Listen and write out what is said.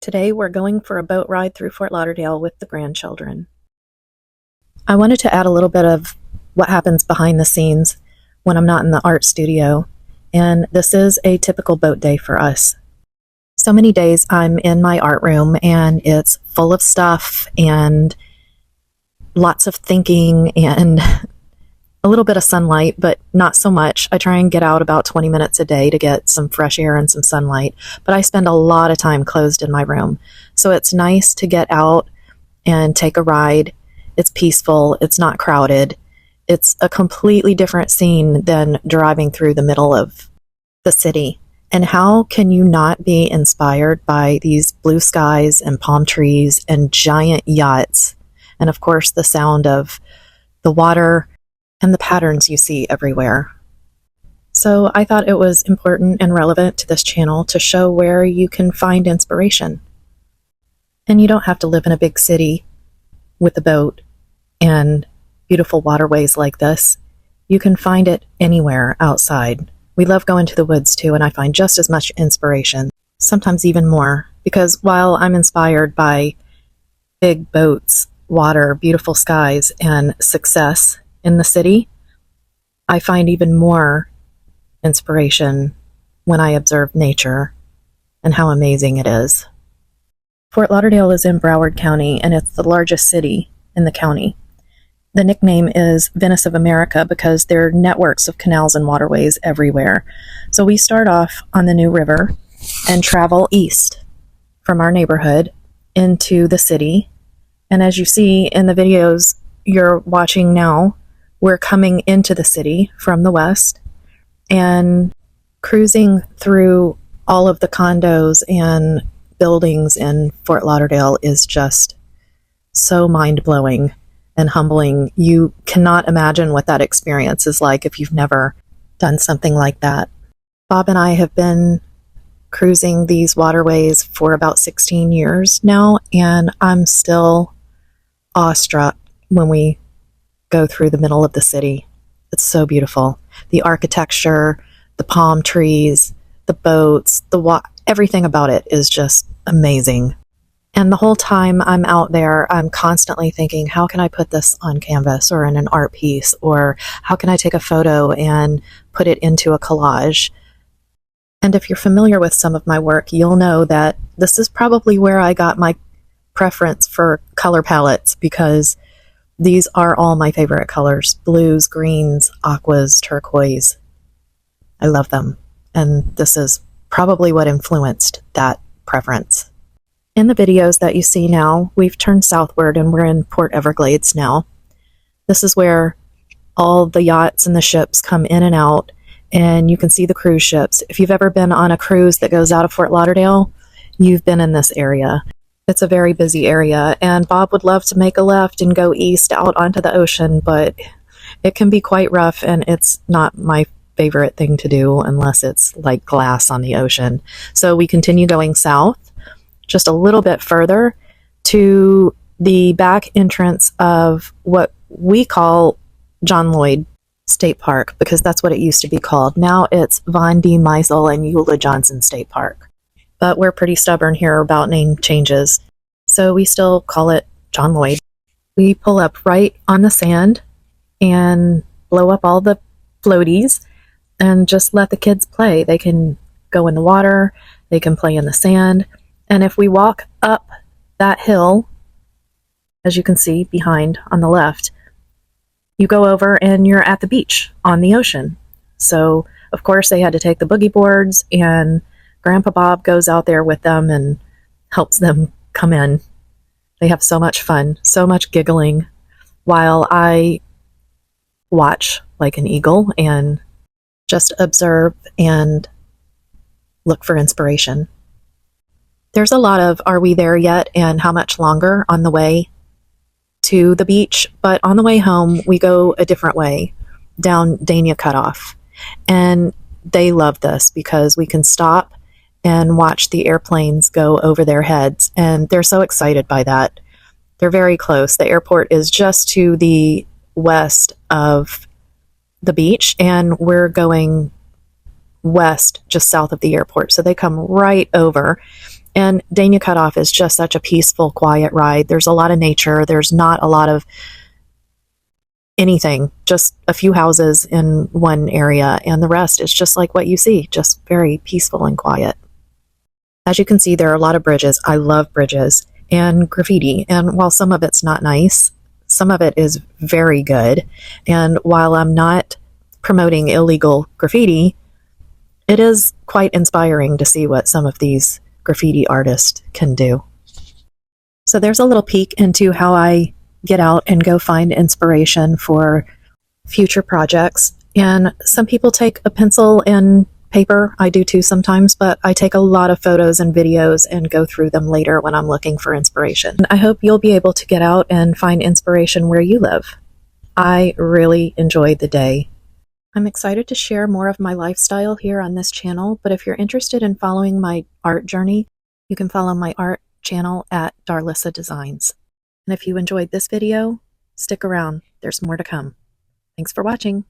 Today we're going for a boat ride through Fort Lauderdale with the grandchildren. I wanted to add a little bit of what happens behind the scenes when I'm not in the art studio, and this is a typical boat day for us. So many days I'm in my art room and it's full of stuff and lots of thinking and a little bit of sunlight, but not so much. I try and get out about 20 minutes a day to get some fresh air and some sunlight, but I spend a lot of time closed in my room. So it's nice to get out and take a ride. It's peaceful. It's not crowded. It's a completely different scene than driving through the middle of the city. And how can you not be inspired by these blue skies and palm trees and giant yachts? And of course, the sound of the water and the patterns you see everywhere. So I thought it was important and relevant to this channel to show where you can find inspiration. And you don't have to live in a big city with a boat and beautiful waterways like this. You can find it anywhere outside. We love going to the woods too, and I find just as much inspiration, sometimes even more, because while I'm inspired by big boats, water, beautiful skies, and success in the city, I find even more inspiration when I observe nature and how amazing it is. Fort Lauderdale is in Broward County, and it's the largest city in the county. The nickname is Venice of America because there are networks of canals and waterways everywhere. So we start off on the New River and travel east from our neighborhood into the city. And as you see in the videos you're watching now, we're coming into the city from the west and cruising through all of the condos and buildings in Fort Lauderdale is just so mind-blowing and humbling. You cannot imagine what that experience is like if you've never done something like that. Bob and I have been cruising these waterways for about 16 years now, and I'm still awestruck when we go through the middle of the city. It's so beautiful. The architecture, the palm trees, the boats, everything about it is just amazing. And the whole time I'm out there, I'm constantly thinking, how can I put this on canvas or in an art piece? Or how can I take a photo and put it into a collage? And if you're familiar with some of my work, you'll know that this is probably where I got my preference for color palettes, because these are all my favorite colors: blues, greens, aquas, turquoise. I love them. And this is probably what influenced that preference. In the videos that you see now, we've turned southward and we're in Port Everglades now. This is where all the yachts and the ships come in and out, and you can see the cruise ships. If you've ever been on a cruise that goes out of Fort Lauderdale, you've been in this area. It's a very busy area, and Bob would love to make a left and go east out onto the ocean, but it can be quite rough, and it's not my favorite thing to do unless it's like glass on the ocean. So we continue going south just a little bit further to the back entrance of what we call John Lloyd State Park, because that's what it used to be called. Now it's Von D. Meisel and Eula Johnson State Park. But we're pretty stubborn here about name changes, so we still call it John Lloyd. We pull up right on the sand and blow up all the floaties and just let the kids play. They can go in the water, they can play in the sand, and if we walk up that hill, as you can see behind on the left, you go over and you're at the beach on the ocean. So, of course, they had to take the boogie boards, and Grandpa Bob goes out there with them and helps them come in. They have so much fun, so much giggling, while I watch like an eagle and just observe and look for inspiration. There's a lot of "are we there yet" and "how much longer" on the way to the beach, but on the way home we go a different way, down Dania Cutoff. And they love this because we can stop and watch the airplanes go over their heads, and they're so excited by that. They're very close. The airport is just to the west of the beach, and we're going west just south of the airport, so they come right over, And Dania Cutoff is just such a peaceful, quiet ride. There's a lot of nature. There's not a lot of anything, just a few houses in one area, and the rest is just like what you see, just very peaceful and quiet. As you can see, there are a lot of bridges. I love bridges and graffiti, and while some of it's not nice, some of it is very good. And while I'm not promoting illegal graffiti, it is quite inspiring to see what some of these graffiti artists can do. So there's a little peek into how I get out and go find inspiration for future projects. And some people take a pencil and paper. I do too sometimes, but I take a lot of photos and videos and go through them later when I'm looking for inspiration. I hope you'll be able to get out and find inspiration where you live. I really enjoyed the day. I'm excited to share more of my lifestyle here on this channel, but if you're interested in following my art journey, you can follow my art channel at Darlyssa Designs. And if you enjoyed this video, stick around. There's more to come. Thanks for watching.